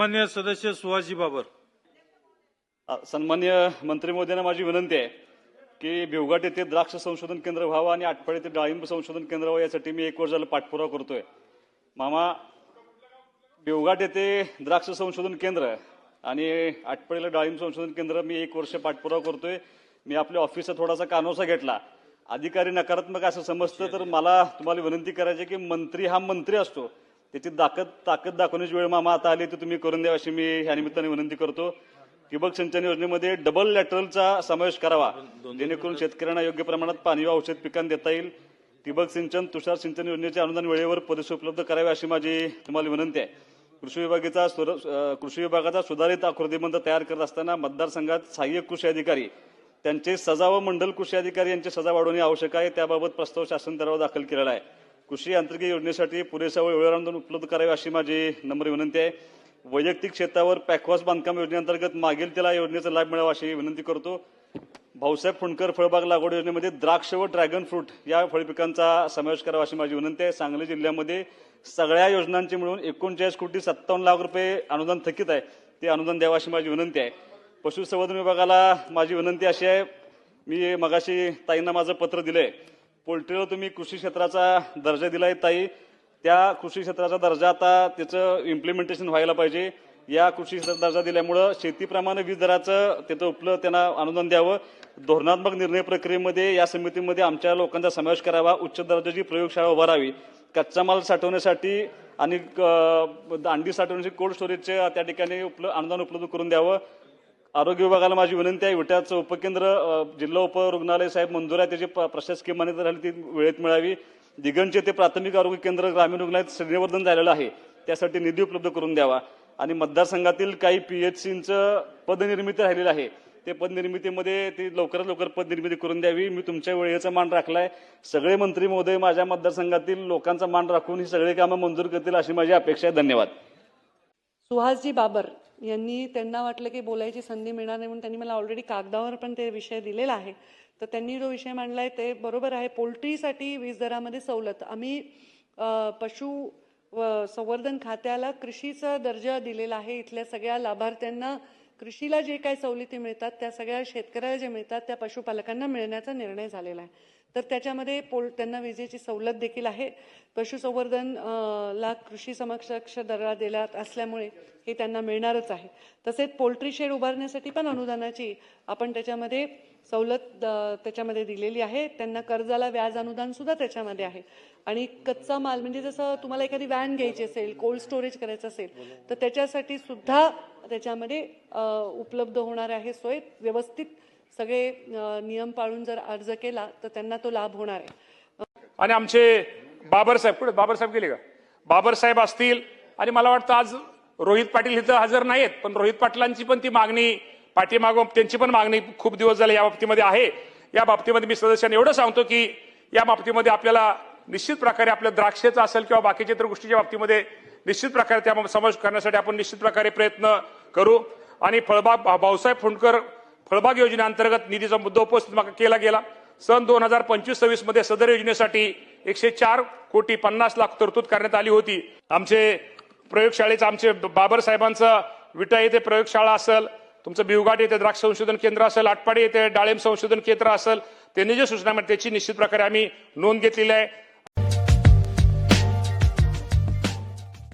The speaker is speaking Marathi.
सन्माननीय सदस्य सुहासजी बाबर. सन्मान्य मंत्री महोदयांना माझी विनंती आहे की भिवघाट येथे द्राक्ष संशोधन केंद्र व्हावं आणि आटपाडी येथे डाळिंब संशोधन केंद्र व्हावं यासाठी मी 1 वर्ष झालं पाठपुरावा करतोय. मामा, भिवघाट येथे द्राक्ष संशोधन केंद्र आणि आटपाडीला डाळिंब संशोधन केंद्र मी 1 वर्ष पाठपुरावा करतोय. मी आपल्या ऑफिसचा थोडासा कानोसा घेतला. अधिकारी नकारात्मक असं समजतं तर मला तुम्हाला विनंती करायची की मंत्री हा मंत्री असतो, त्याची ताकद दाखवण्याची वेळ मामा आता आली तर तुम्ही करून द्यावा अशी मी या निमित्ताने विनंती करतो. ठिबक सिंचन योजनेमध्ये डबल लॅटरलचा समावेश करावा जेणेकरून शेतकऱ्यांना योग्य प्रमाणात पाणी व औषध पिकांना देता येईल. ठिबक सिंचन, तुषार सिंचन योजनेचे अनुदान वेळेवर पुरेसे उपलब्ध करावे अशी माझी तुम्हाला विनंती आहे. कृषी विभागाचा सुधारित आकृतिबंध तयार करत असताना मतदारसंघात सहाय्यक कृषी अधिकारी, त्यांचे सजा व मंडल कृषी अधिकारी यांची सजा वाढवणे आवश्यक आहे. त्याबाबत प्रस्ताव शासन स्तरावर दाखल केलेला आहे. कृषी यांत्रिकी योजनेसाठी पुरेसा वेळेवर अनुदान उपलब्ध करावे अशी माझी नम्र विनंती आहे. वैयक्तिक शेतावर पॅकवॉश बांधकाम योजनेअंतर्गत मागेल त्याला योजनेचा लाभ मिळावा अशी विनंती करतो. भाऊसाहेब फुंडकर फळबाग लागवड योजनेमध्ये द्राक्ष व ड्रॅगन फ्रूट या फळपिकांचा समावेश करावा अशी माझी विनंती आहे. सांगली जिल्ह्यामध्ये सगळ्या योजनांचे मिळून 39,57,00,000 रुपये अनुदान थकीत आहे, ते अनुदान द्यावं अशी माझी विनंती आहे. पशुसंवर्धन विभागाला माझी विनंती अशी आहे, मी मगाशी ताईंना माझं पत्र दिलंय. पोल्ट्रीला तुम्ही कृषी क्षेत्राचा दर्जा दिलाय ताई, त्या कृषी क्षेत्राचा दर्जा आता त्याचं इम्प्लिमेंटेशन व्हायला पाहिजे. या कृषी क्षेत्राचा दर्जा दिल्यामुळं शेतीप्रमाणे वीज दराचं त्याचं उपलब्ध त्यांना अनुदान द्यावं. धोरणात्मक निर्णय प्रक्रियेमध्ये या समितीमध्ये आमच्या लोकांचा समावेश करावा. उच्च दर्जाची प्रयोगशाळा उभारावी. कच्चा माल साठवण्यासाठी आणि अंडी साठवण्यासाठी कोल्ड स्टोरेजचे त्या ठिकाणी अनुदान उपलब्ध करून द्यावं. आरोग्य विभागाला माझी विनंती आहे, विट्याचं उपकेंद्र जिल्हा उपरुग्णालय साहेब मंजूर आहे, त्याची प्रशासकीय मान्यता झाली ती वेळेत मिळावी. दिगंजचे ते प्राथमिक आरोग्य केंद्र ग्रामीण रुग्णालयात श्रेणीवर्धन झालेलं आहे, त्यासाठी निधी उपलब्ध करून द्यावा. आणि मतदारसंघातील काही PHCचं पदनिर्मिती राहिलेलं आहे, ते पदनिर्मितीमध्ये ती लवकरात लवकर पदनिर्मिती करून द्यावी. मी तुमच्या वेळेचा मान राखलाय. सगळे मंत्री महोदय माझ्या मतदारसंघातील लोकांचा मान राखून ही सगळी कामं मंजूर करतील अशी माझी अपेक्षा आहे. धन्यवाद. सुहासजी बाबर यांनी, त्यांना वाटलं की बोलायची संधी मिळणार नाही म्हणून त्यांनी मला ऑलरेडी कागदावर पण ते विषय दिलेला आहे, तर त्यांनी जो विषय मांडलाय ते बरोबर आहे. पोल्ट्रीसाठी वीज दरामध्ये सवलत, आम्ही पशु संवर्धन खात्याला कृषीचा दर्जा दिलेला आहे. इथल्या सगळ्या लाभार्थ्यांना कृषीला जे काही सवलती मिळतात त्या सगळ्या शेतकऱ्याला जे मिळतात त्या पशुपालकांना मिळण्याचा निर्णय झालेला आहे. तर त्याच्यामध्ये त्यांना विजेची सवलत देखील आहे. पशुसंवर्धन ला कृषी समकक्ष दर्जा दिला असल्यामुळे हे त्यांना मिळणारच आहे. तसेच पोल्ट्री शेड उभारण्यासाठी पण अनुदानाची आपण त्याच्यामध्ये सवलत त्याच्यामध्ये दिलेली आहे. त्यांना कर्जाला व्याज अनुदान सुद्धा त्याच्यामध्ये आहे. आणि कच्चा माल म्हणजे जसं तुम्हाला एखादी व्हॅन घ्यायची असेल, कोल्ड स्टोरेज करायचं असेल तर त्याच्यासाठी सुद्धा त्याच्यामध्ये उपलब्ध होणार आहे सोय. व्यवस्थित सगळे नियम पाळून जर अर्ज केला तर त्यांना तो लाभ होणार आहे. आणि आमचे बाबरसाहेब गेले का, बाबरसाहेब असतील, आणि मला वाटतं आज रोहित पाटील इथं हजर नाहीत, पण रोहित पाटलांची पण ती मागणी पाठीमागून त्यांची पण मागणी खूप दिवस झाले या बाबतीमध्ये आहे. या बाबतीमध्ये मी सदस्यांना एवढं सांगतो की या बाबतीमध्ये आपल्याला निश्चित प्रकारे आपल्या द्राक्षेचं असेल किंवा बाकीच्या इतर गोष्टीच्या बाबतीमध्ये निश्चित प्रकारे त्या समावेश करण्यासाठी आपण निश्चित प्रकारे प्रयत्न करू. आणि भाऊसाहेब फुंडकर फळबाग योजनेअंतर्गत निधीचा मुद्दा उपस्थित केला गेला. सन 2025-26 मध्ये सदर योजनेसाठी 104,50,00,000 तरतूद करण्यात आली होती. आमचे प्रयोगशाळेचं, आमचे बाबर साहेबांचं विटा येथे प्रयोगशाळा असेल, तुमचं भिवघाट येथे द्राक्ष संशोधन केंद्र असेल, आटपाडी येथे डाळिंब संशोधन केंद्र असेल, त्यांनी जे सूचना त्याची निश्चित प्रकारे आम्ही नोंद घेतलेली आहे.